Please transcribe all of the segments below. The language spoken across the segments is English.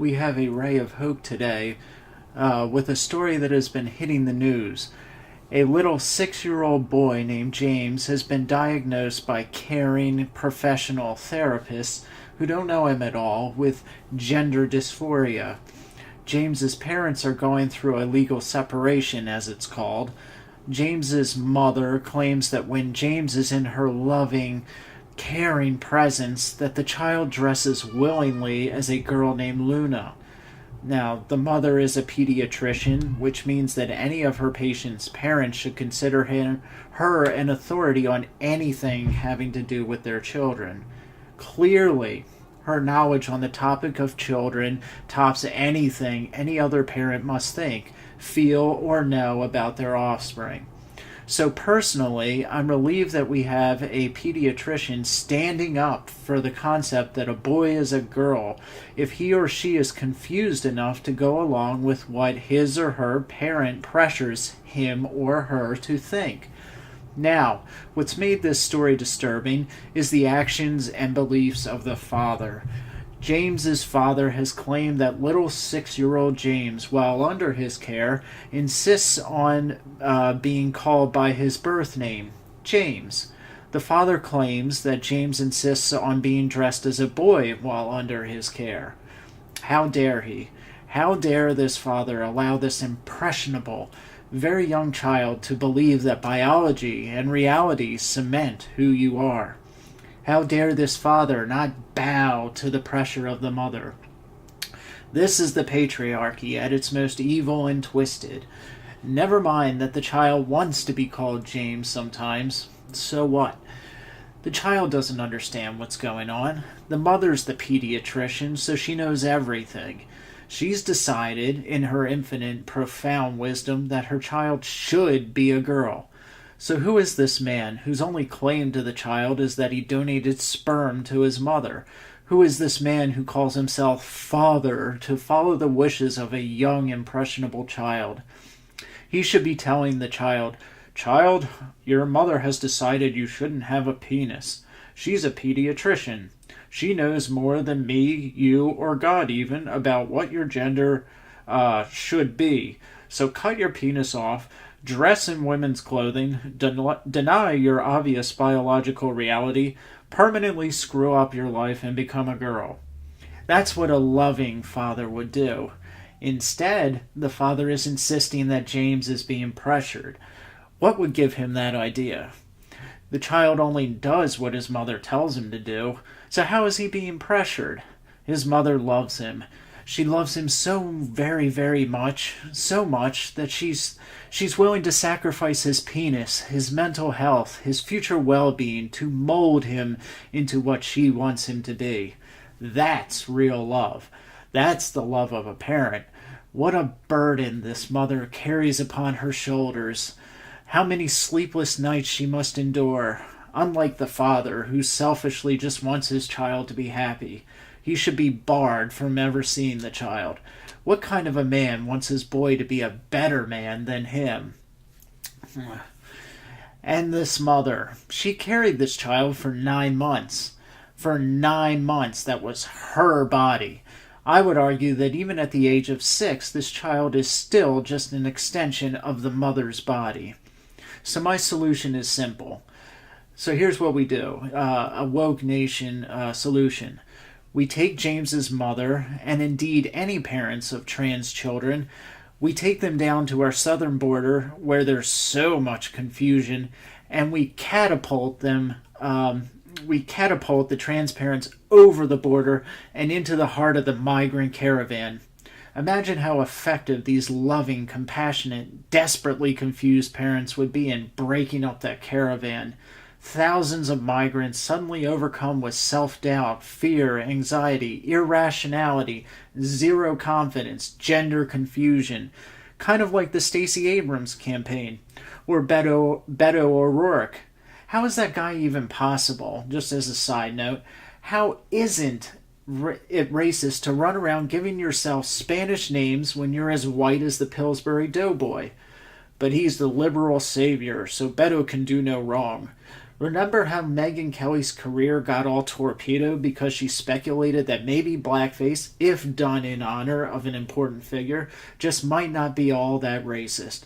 we have a ray of hope today with a story that has been hitting the news. A little 6-year-old boy named James has been diagnosed by caring professional therapists who don't know him at all with gender dysphoria. James's parents are going through a legal separation, as it's called. James's mother claims that when James is in her loving, caring presence, that the child dresses willingly as a girl named Luna. Now, the mother is a pediatrician, which means that any of her patients' parents should consider her an authority on anything having to do with their children. Clearly, her knowledge on the topic of children tops anything any other parent must think, feel, or know about their offspring. So personally, I'm relieved that we have a pediatrician standing up for the concept that a boy is a girl if he or she is confused enough to go along with what his or her parent pressures him or her to think. Now, what's made this story disturbing is the actions and beliefs of the father. James's father has claimed that little 6-year-old James, while under his care, insists on being called by his birth name, James. The father claims that James insists on being dressed as a boy while under his care. How dare he? How dare this father allow this impressionable, very young child to believe that biology and reality cement who you are? How dare this father not bow to the pressure of the mother? This is the patriarchy at its most evil and twisted. Never mind that the child wants to be called James sometimes. So what? The child doesn't understand what's going on. The mother's the pediatrician, so she knows everything. She's decided, in her infinite, profound wisdom, that her child should be a girl. So who is this man whose only claim to the child is that he donated sperm to his mother? Who is this man who calls himself father to follow the wishes of a young, impressionable child? He should be telling the child, "Child, your mother has decided you shouldn't have a penis. She's a pediatrician. She knows more than me, you, or God even about what your gender should be. So cut your penis off, dress in women's clothing, deny your obvious biological reality, permanently screw up your life, and become a girl." That's what a loving father would do. Instead, the father is insisting that James is being pressured. What would give him that idea? The child only does what his mother tells him to do, so how is he being pressured? His mother loves him. She loves him so very, very much, so much that she's willing to sacrifice his penis, his mental health, his future well-being to mold him into what she wants him to be. That's real love. That's the love of a parent. What a burden this mother carries upon her shoulders. How many sleepless nights she must endure. Unlike the father, who selfishly just wants his child to be happy. He should be barred from ever seeing the child. What kind of a man wants his boy to be a better man than him? And this mother, she carried this child for 9 months. For 9 months, that was her body. I would argue that even at the age of 6, this child is still just an extension of the mother's body. So my solution is simple. So here's what we do, a woke nation solution. We take James's mother, and indeed any parents of trans children, we take them down to our southern border where there's so much confusion, and we catapult them, the trans parents over the border and into the heart of the migrant caravan. Imagine how effective these loving, compassionate, desperately confused parents would be in breaking up that caravan. Thousands of migrants suddenly overcome with self-doubt, fear, anxiety, irrationality, zero confidence, gender confusion. Kind of like the Stacey Abrams campaign, or Beto O'Rourke. How is that guy even possible? Just as a side note, how isn't it racist to run around giving yourself Spanish names when you're as white as the Pillsbury Doughboy? But he's the liberal savior, so Beto can do no wrong. Remember how Megyn Kelly's career got all torpedoed because she speculated that maybe blackface, if done in honor of an important figure, just might not be all that racist?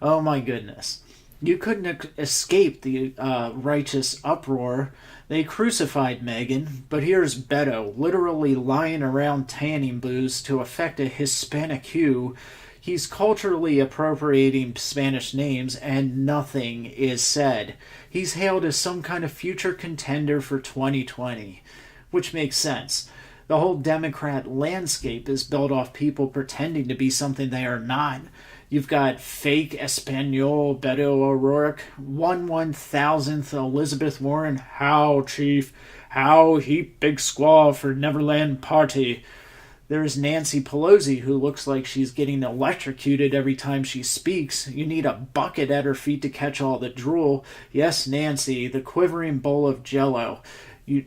Oh my goodness. You couldn't escape the righteous uproar. They crucified Megyn, but here's Beto, literally lying around tanning booths to affect a Hispanic hue. He's culturally appropriating Spanish names, and nothing is said. He's hailed as some kind of future contender for 2020, which makes sense. The whole Democrat landscape is built off people pretending to be something they are not. You've got fake Espanol Beto O'Rourke, 1/1000th Elizabeth Warren, how, Chief, how, heap big squaw for Neverland Party. There's Nancy Pelosi, who looks like she's getting electrocuted every time she speaks. You need a bucket at her feet to catch all the drool. Yes, Nancy, the quivering bowl of jello. She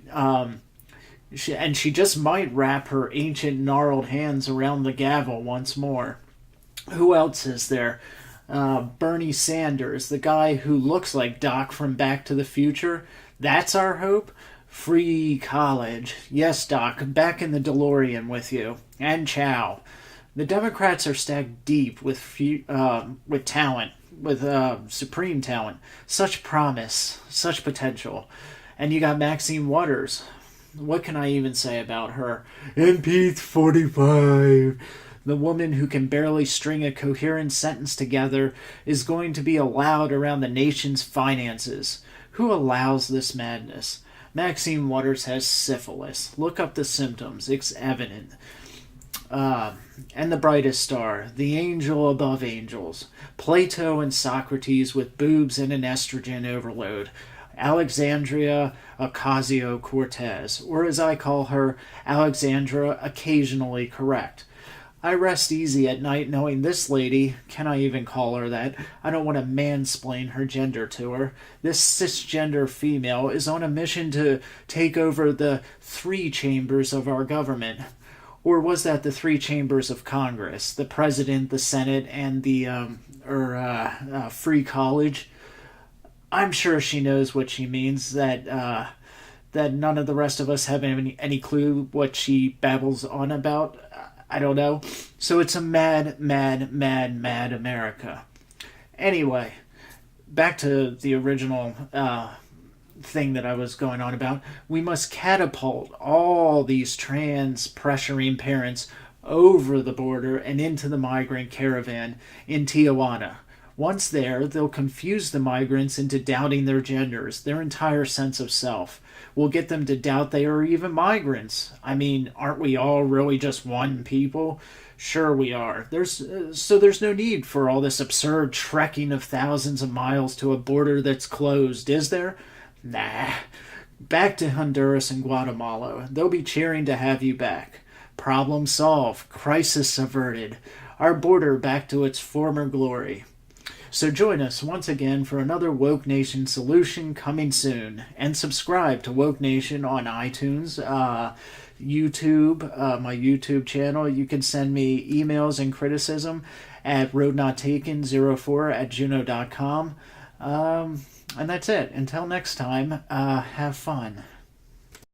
just might wrap her ancient gnarled hands around the gavel once more. Who else is there? Bernie Sanders, the guy who looks like Doc from Back to the Future. That's our hope? Free college. Yes, Doc, back in the DeLorean with you. And ciao. The Democrats are stacked deep with talent, with supreme talent. Such promise, such potential. And you got Maxine Waters. What can I even say about her? MP 45. The woman who can barely string a coherent sentence together is going to be allowed around the nation's finances. Who allows this madness? Maxine Waters has syphilis. Look up the symptoms. It's evident. And the brightest star, the angel above angels. Plato and Socrates with boobs and an estrogen overload. Alexandria Ocasio-Cortez, or as I call her, Alexandra Occasionally Correct. I rest easy at night knowing this lady, can I even call her that? I don't want to mansplain her gender to her. This cisgender female is on a mission to take over the three chambers of our government. Or was that the three chambers of Congress? The President, the Senate, and the Free College? I'm sure she knows what she means, that none of the rest of us have any clue what she babbles on about. I don't know. So it's a mad America. Anyway, back to the original thing that I was going on about. We must catapult all these trans-pressuring parents over the border and into the migrant caravan in Tijuana. Once there, they'll confuse the migrants into doubting their genders, their entire sense of self. We'll get them to doubt they are even migrants. I mean, aren't we all really just one people? Sure we are. So there's no need for all this absurd trekking of thousands of miles to a border that's closed, is there? Nah. Back to Honduras and Guatemala. They'll be cheering to have you back. Problem solved. Crisis averted. Our border back to its former glory. So join us once again for another Woke Nation solution coming soon. And subscribe to Woke Nation on iTunes, YouTube, my YouTube channel. You can send me emails and criticism at roadnottaken04@juno.com. And that's it. Until next time, have fun.